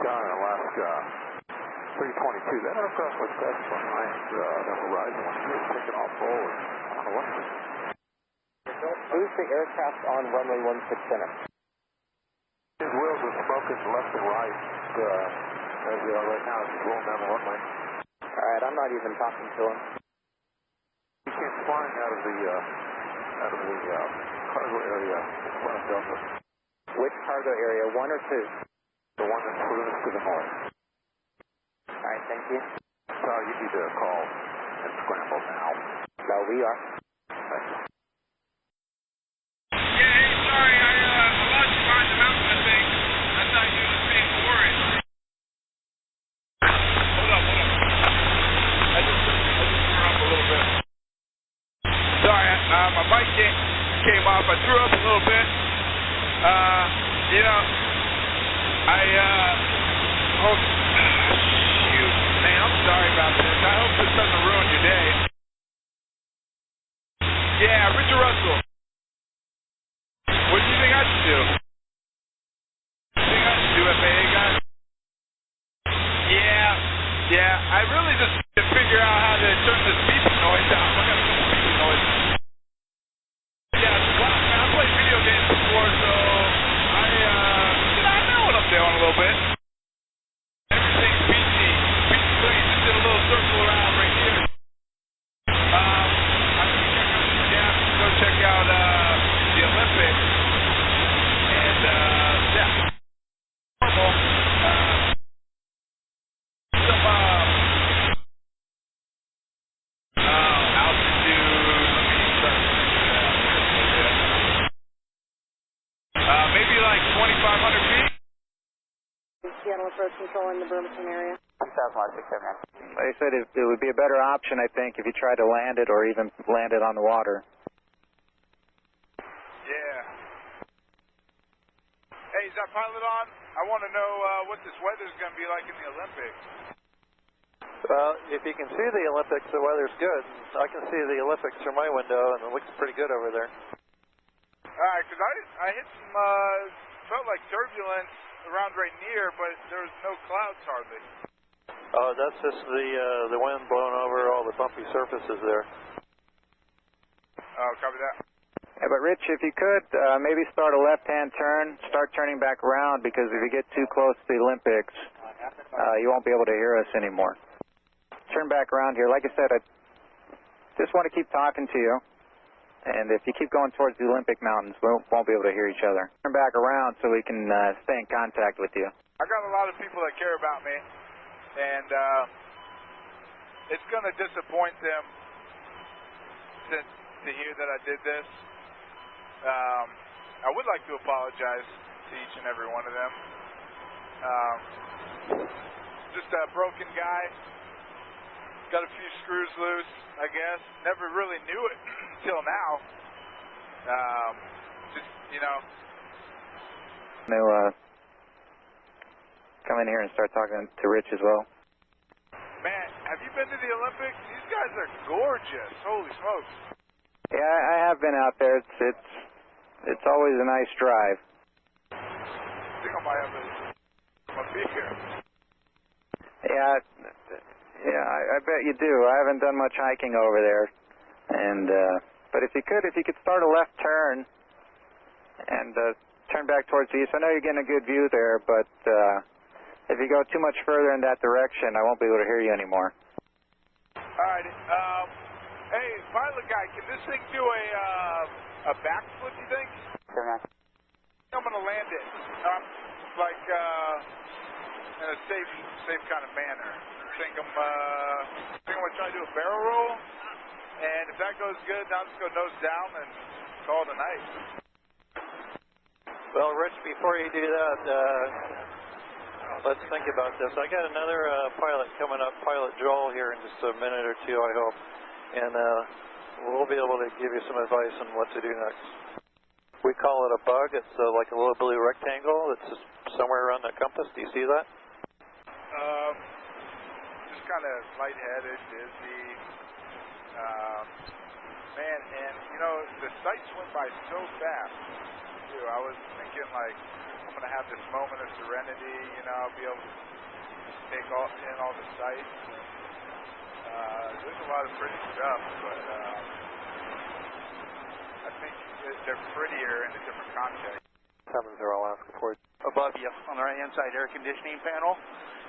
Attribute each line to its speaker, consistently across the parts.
Speaker 1: Sky, Alaska, 322. That aircraft was passed behind the horizon when you were taking off forward. I don't know what it is.
Speaker 2: Who's the aircraft on runway 16 center?
Speaker 1: His wheels are smoking left and right. Right now he's rolling down the runway.
Speaker 2: All right, I'm not even talking to him.
Speaker 1: He came flying out of the cargo area in front of Delta.
Speaker 2: Which cargo area, 1 or 2?
Speaker 1: The one that's furthest to the north.
Speaker 2: All right, thank you.
Speaker 1: Sorry, you need to call and scramble now.
Speaker 2: No, we are.
Speaker 1: Thank you.
Speaker 3: Yeah, hey, sorry, I lost you behind the mountain, I think. I thought you were just being worried. Hold up. I just threw up a little bit. Sorry, my mic came off. I threw up a little bit. Shoot, man, I'm sorry about this. I hope this doesn't ruin your day. Yeah, Richard Russell. What do you think I should do? What do you think I should do, FAA guy? Yeah, I really just need to figure out how to turn this beeping noise down. I got some beeping noise. Yeah, well, I played video games before, so I know what I'm doing a little bit. Everything's peachy clean. Just did a little circle around right here. I'm gonna go check out the Olympics. And yeah, normal. Maybe like 2,500 feet.
Speaker 4: Seattle approach control in the Bremerton area.
Speaker 2: They said it would be a better option, I think, if you tried to land it or even land it on the water.
Speaker 3: Yeah. Hey, is that pilot on? I want to know what this weather is going to be like in the Olympics.
Speaker 5: Well, if you can see the Olympics, the weather's good. I can see the Olympics through my window, and it looks pretty good over there.
Speaker 3: Alright, because I hit some, felt like turbulence around right near, but there was no clouds hardly.
Speaker 5: Oh, that's just the wind blowing over all the bumpy surfaces there.
Speaker 3: Oh, copy that.
Speaker 2: Yeah, but Rich, if you could, maybe start a left-hand turn, start turning back around, because if you get too close to the Olympics, you won't be able to hear us anymore. Turn back around here. Like I said, I just want to keep talking to you. And if you keep going towards the Olympic Mountains, we won't be able to hear each other. Turn back around so we can stay in contact with you.
Speaker 3: I got a lot of people that care about me, and it's going to disappoint them to hear that I did this. I would like to apologize to each and every one of them. Just a broken guy. Got a few screws loose, I guess. Never really knew it until now.
Speaker 2: Come in here and start talking to Rich as well.
Speaker 3: Man, have you been to the Olympics? These guys are gorgeous. Holy smokes.
Speaker 2: Yeah, I have been out there. It's always a nice drive.
Speaker 3: I think I might have a beer.
Speaker 2: Yeah, I bet you do. I haven't done much hiking over there, and but if you could start a left turn and turn back towards the east. I know you're getting a good view there, but if you go too much further in that direction, I won't be able to hear you anymore.
Speaker 3: All right. Hey, pilot guy, can this thing do a backflip? You think?
Speaker 2: Sure.
Speaker 3: I'm gonna land it, in a safe kind of manner. I think I'm gonna try to do a barrel roll, and if that goes good, then I'll just go nose down and call it a night.
Speaker 5: Well, Rich, before you do that, let's think about this. I got another pilot coming up, Pilot Joel, here in just a minute or two, I hope, and we'll be able to give you some advice on what to do next. We call it a bug. It's like a little blue rectangle that's just somewhere around that compass. Do you see that?
Speaker 3: Just kind of lightheaded, dizzy. Man, and the sights went by so fast, too. I was thinking like I'm going to have this moment of serenity, you know, I'll be able to take in all the sights. There's a lot of pretty stuff, but I think they're prettier in a different context.
Speaker 5: 70 Alaska Port.
Speaker 6: Above you on the right-hand side air conditioning panel,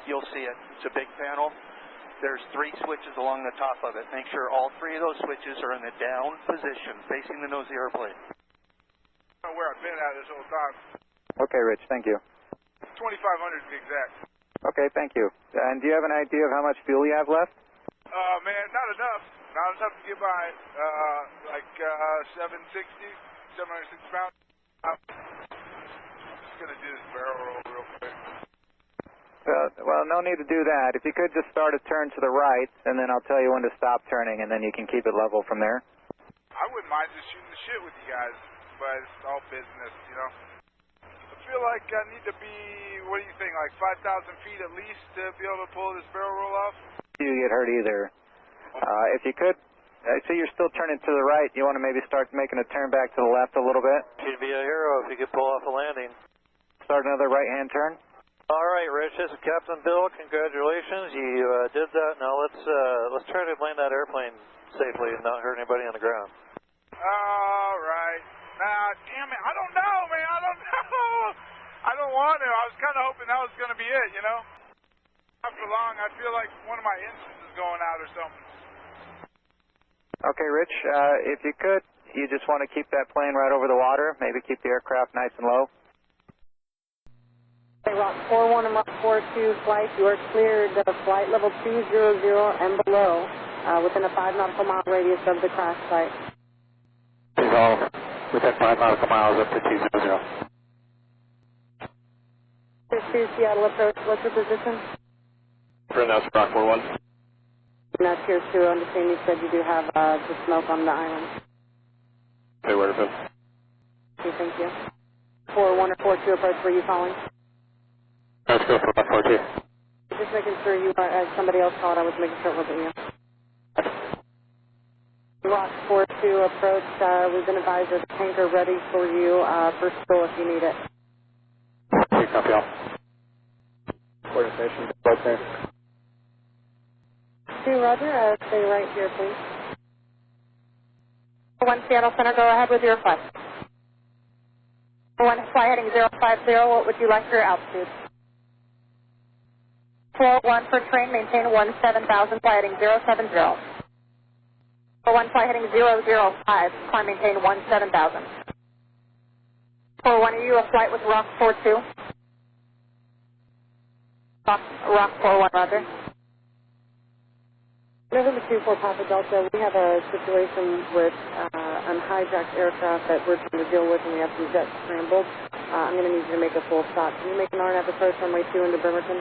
Speaker 6: you'll see it. It's a big panel. There's 3 switches along the top of it. Make sure all 3 of those switches are in the down position, facing the nose of the airplane.
Speaker 3: I don't know where I've been at this whole time.
Speaker 2: Okay, Rich, thank you.
Speaker 3: 2,500 to be exact.
Speaker 2: Okay, thank you. And do you have an idea of how much fuel you have left?
Speaker 3: Man, not enough. Not enough to get by. Like 760 pounds. I'm just going to do this barrel roll real quick.
Speaker 2: Well, no need to do that. If you could just start a turn to the right, and then I'll tell you when to stop turning, and then you can keep it level from there.
Speaker 3: I wouldn't mind just shooting the shit with you guys, but it's all business, you know. I feel like I need to be, what do you think, like 5,000 feet at least to be able to pull this barrel roll off?
Speaker 2: You get hurt either. If you could, I see you're still turning to the right. You want to maybe start making a turn back to the left a little bit?
Speaker 5: You'd be a hero if you could pull off a landing.
Speaker 2: Start another right-hand turn.
Speaker 5: All right, Rich, this is Captain Bill. Congratulations, you did that. Now let's try to land that airplane safely and not hurt anybody on the ground.
Speaker 3: All right. Nah, damn it. I don't know, man. I don't know. I don't want to. I was kind of hoping that was going to be it, you know? After long, I feel like one of my engines is going out or something.
Speaker 2: Okay, Rich, if you could, you just want to keep that plane right over the water, maybe keep the aircraft nice and low.
Speaker 4: Rock 41 and Rock 42 flight, you are cleared flight level 200 and below, within a 5 nautical mile radius of the crash site.
Speaker 2: Resolve within 5 nautical miles up to 200.
Speaker 4: Tier 2 Seattle approach, what's your position?
Speaker 2: That's Rock 41.
Speaker 4: No, Tier 2, I understand you said you do have the smoke on the island.
Speaker 2: Okay, where is it?
Speaker 4: Okay, thank you. 41 or 42 approach, were you calling?
Speaker 2: Let's go for Rock 42.
Speaker 4: Just making sure you are, as somebody else called, I was making sure it wasn't you. Rock 42 approach, we've been advised there's a tanker ready for you for stool if you need it.
Speaker 2: Okay, copy all. Coordination, right there.
Speaker 4: 2, Roger, stay right here, please. 1 Seattle Center, go ahead with your request. 1 fly heading 050, what would you like for your altitude? 401 for train, maintain 17,000, fly heading 070. 41 fly heading 005, climb maintain 17,000. 41, are you a flight with Rock 42? Rock 41, Roger. November 24 Papa Delta, we have a situation with an hijacked aircraft that we're trying to deal with, and we have some jets scrambled. I'm going to need you to make a full stop. Can you make an RNAV approach runway 2 into Bremerton?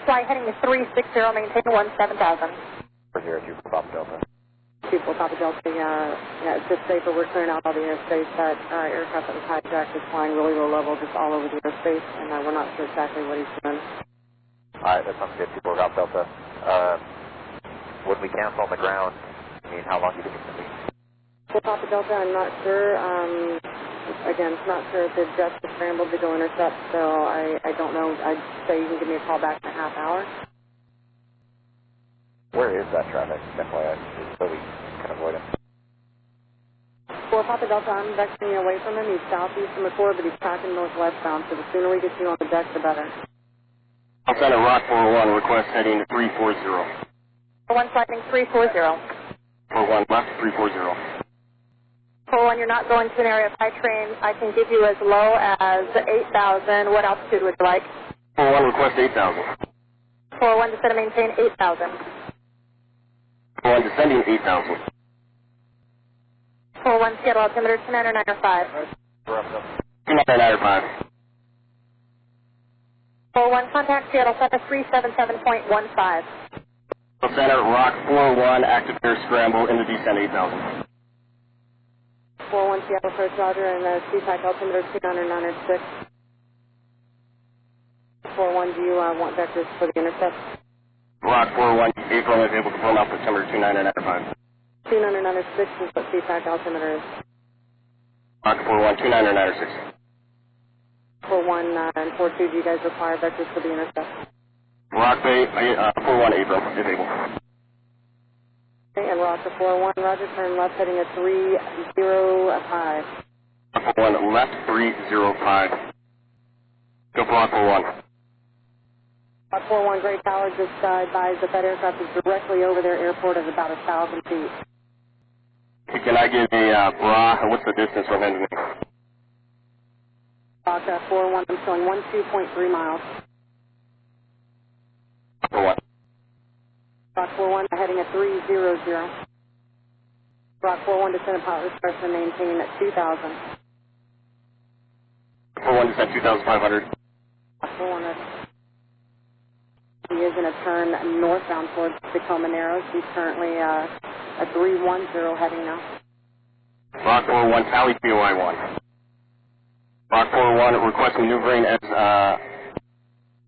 Speaker 4: Fly heading 360, maintain 17,000.
Speaker 2: We're here at 24 Papa Delta.
Speaker 4: 24 Papa Delta, yeah, it's just safer. We're clearing out all the airspace. That aircraft that was hijacked is flying really low level, just all over the airspace, and we're not sure exactly what he's doing.
Speaker 2: All right, that sounds good. 24 Papa Delta. When we cancel on the ground, I mean, how long do you think it's going to be?
Speaker 4: 4 Papa Delta, I'm not sure. Again, it's not sure if the jets have scrambled to go intercept, so I don't know. I'd say you can give me a call back in a half hour.
Speaker 2: Where is that traffic? Definitely, so we can avoid it.
Speaker 4: 4 Papa Delta, I'm vectoring you away from him. He's southeast from the core, but he's tracking northwestbound, so the sooner we get you on the deck, the better.
Speaker 7: I'll send a Rock 401, request heading to 340.
Speaker 4: 41 flighting 340.
Speaker 7: 41 left, 340.
Speaker 4: 41, you're not going to an area of high train. I can give you as low as 8,000. What altitude would you like?
Speaker 7: 41, request 8,000.
Speaker 4: 41, descend and maintain 8,000.
Speaker 7: 41, descending 8,000.
Speaker 4: 41, Seattle altimeter 29905.
Speaker 7: 29905.
Speaker 4: 41, contact Seattle Center 377.15.
Speaker 7: Center, Rock 401, active air scramble, into descent 8,000.
Speaker 4: 41, Seattle approach, Roger, and CPAC altimeter 29906. 41, do you want vectors for the intercept?
Speaker 7: Rock 401, April is able to pull off September 29905.
Speaker 4: 29906 is what CPAC altimeter is.
Speaker 7: Rock 401, 29906.
Speaker 4: 41 and 42, do you guys require vectors for the intercept?
Speaker 7: Rock Bay, 41 April, is able.
Speaker 4: Okay, and Rock 41, roger, turn left heading at 305.
Speaker 7: 41 left, 305. Go for Rock 41.
Speaker 4: Rock 41, Great Tower, just advised that that aircraft is directly over their airport at about 1,000 feet.
Speaker 7: Can I get a bra? What's the distance from end to end?
Speaker 4: Rock 41, I'm showing 12.3 miles.
Speaker 7: For what?
Speaker 4: Rock 41, heading at 300. Rock 41, descendant pilot discretion, maintain at 2,000.
Speaker 7: 41 descent 2,500.
Speaker 4: Rock 41, he is going to turn northbound towards Tacoma Narrows. He's currently at 310 heading now.
Speaker 7: Rock 41, tally COI 1. Rock 41, request maneuvering as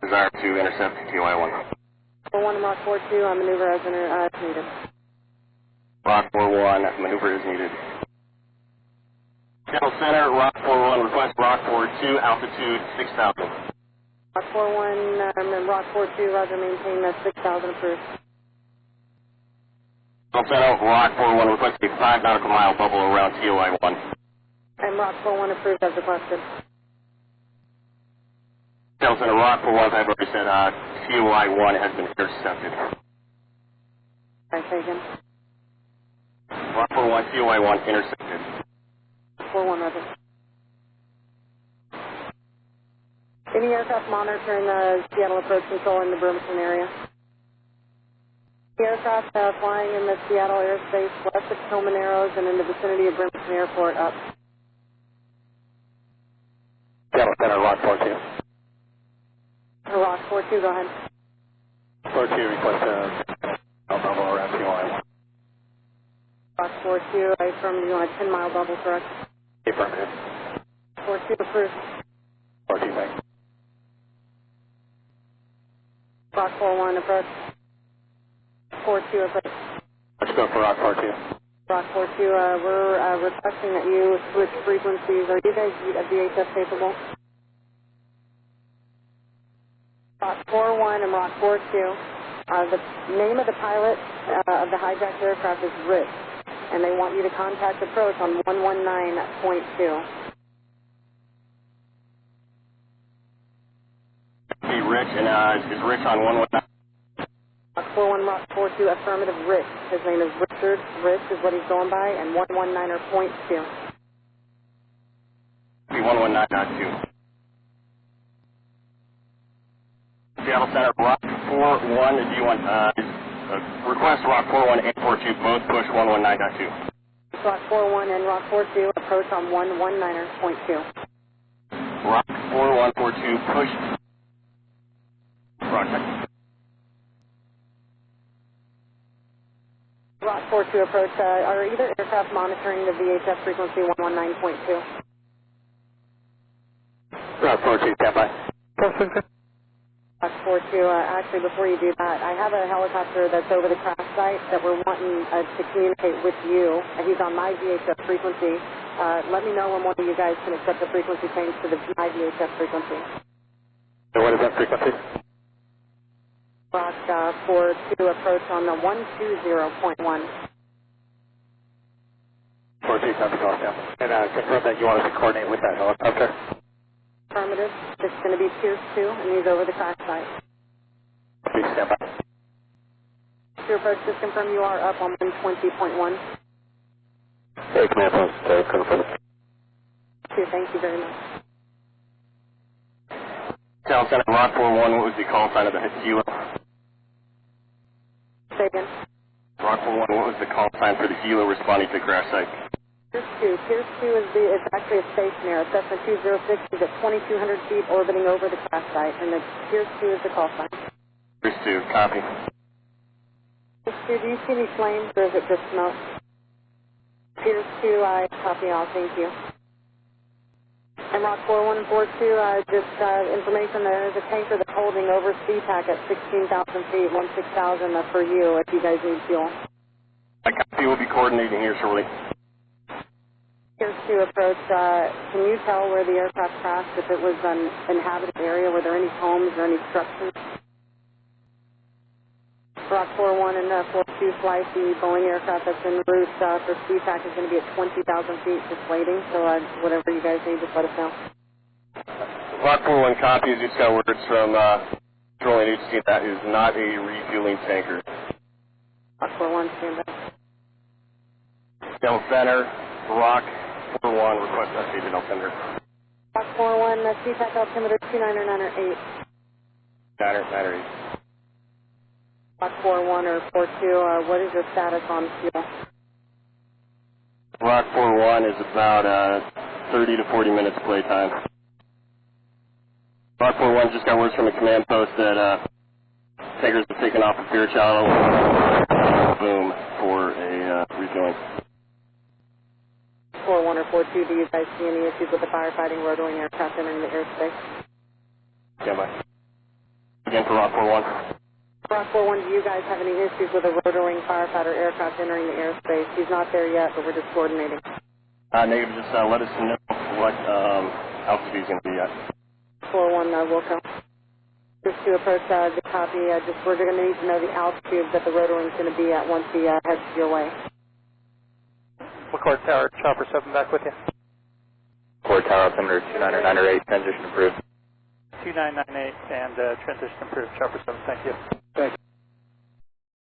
Speaker 7: desired to intercept TOI 1.
Speaker 4: 41 Rock 42, maneuver as needed.
Speaker 7: Rock 41, maneuver is needed. Channel Center, Rock 41, request Rock 42, altitude 6,000.
Speaker 4: Rock 41, Rock 42, roger, maintain 6,000 approved.
Speaker 7: Channel Center, Rock 41, request a 5 nautical mile bubble around TOI 1.
Speaker 4: And Rock 41 approved as requested.
Speaker 7: Channel Center, Rock 41, I've already said TOI 1 has been intercepted.
Speaker 4: Okay, say again.
Speaker 7: Rock 41, TOI 1 intercepted.
Speaker 4: 41, roger. Any aircraft monitoring the Seattle approach control in the Bremerton area? The aircraft flying in the Seattle airspace west of Tacoma Narrows and in the vicinity of Bremerton Airport up.
Speaker 7: Channel Center, Rock 42.
Speaker 4: Rock 42, go ahead.
Speaker 7: 42, request a bubble around TOI 1.
Speaker 4: Rock 42, I affirm you want a 10-mile bubble, correct?
Speaker 7: Affirmative.
Speaker 4: 42 approved.
Speaker 7: 42, thanks.
Speaker 4: Rock 41 approach. 42 approach.
Speaker 7: Let's go for Rock 42.
Speaker 4: Rock 42, we're requesting that you switch frequencies. Are you guys VHF capable? Rock 41 and Rock 42. The name of the pilot of the hijacked aircraft is Rich, and they want you to contact approach on 119.2.
Speaker 7: Hey, Rich, and is Rich on 119?
Speaker 4: Rock 41, Rock 42, affirmative, Rich. His name is Richard. Rich is what he's going by, and 119.2.
Speaker 7: 119.2. Seattle Center, Rock 41, do you want, request Rock 41 and 42, both push 119.2.
Speaker 4: Rock 41 and Rock 42, approach on 119.2.
Speaker 7: Rock 41, 42, push. Roger.
Speaker 4: Rock 42 approach, are either aircraft monitoring the VHF frequency 119.2?
Speaker 7: Rock 42, stand by.
Speaker 4: Rock 42, actually before you do that, I have a helicopter that's over the crash site that we're wanting to communicate with you. He's on my VHF frequency. Let me know when one of you guys can accept the frequency change to my VHF frequency.
Speaker 7: So what is that frequency?
Speaker 4: Rock 42 approach on the 120.1.
Speaker 7: 42, copy, call down. And confirm that you want us to coordinate with that helicopter.
Speaker 4: Affirmative. It's going to be Pierce 2, and he's over the crash site.
Speaker 7: Please stand by.
Speaker 4: Your approach, just confirm you are up on 120.1.
Speaker 7: Hey, command post, confirm.
Speaker 4: Thank you very much.
Speaker 7: Channel Center, Rock 41, what was the call sign of the helo?
Speaker 4: Say again.
Speaker 7: Rock 41, what was the call sign for the helo responding to the crash site?
Speaker 4: Pierce 2 is actually a stationary. Cessna 206 is at 2,200 feet orbiting over the crash site, and the Pierce 2 is the call sign.
Speaker 7: Pierce 2, copy.
Speaker 4: Pierce 2, do you see any flames, or is it just smoke? Pierce 2, I copy all, thank you. And Rock 41 and 42, just information, there is a tanker that's holding over CPAC at 16,000 feet, 16,000 for you if you guys need fuel.
Speaker 7: I copy, we'll be coordinating here shortly.
Speaker 4: Pierce 2 approach, can you tell where the aircraft crashed, if it was an inhabited area? Were there any homes or any structures? Rock 41 and 42 flight, the Boeing aircraft that's en route for CPAC is going to be at 20,000 feet just waiting, so whatever you guys need, just let us know.
Speaker 7: Rock 41 copies, just got words from Petroleum Agency that is not a refueling tanker.
Speaker 4: Rock 41, stand by.
Speaker 7: Down center, Rock 41, request updated altimeter.
Speaker 4: Rock 41, CPAC altimeter 29 or 9 or 8.
Speaker 7: 9 or 8.
Speaker 4: Rock 41 or 42, what is your status on fuel?
Speaker 7: Rock 41 is about 30 to 40 minutes playtime. Rock 41 just got words from a command post that tankers have taken off of Fairchild. Boom for a refueling.
Speaker 4: 41 or 42, do you guys see any issues with the firefighting rotoring aircraft entering the airspace?
Speaker 7: Stand by. Again for Rock 41.
Speaker 4: Rock 41, do you guys have any issues with a rotoring firefighter aircraft entering the airspace? He's not there yet, but we're just coordinating.
Speaker 7: Negative, just let us know what altitude he's going to be at.
Speaker 4: 41, Wilco. Just to approach the copy, we're going to need to know the altitude that the rotoring is going to be at once he heads your way.
Speaker 5: McCord Tower, Chopper 7 back with you.
Speaker 2: McCord Tower, altimeter 2998, transition approved.
Speaker 5: 2998 and transition approved, Chopper 7, thank you.
Speaker 2: Thanks.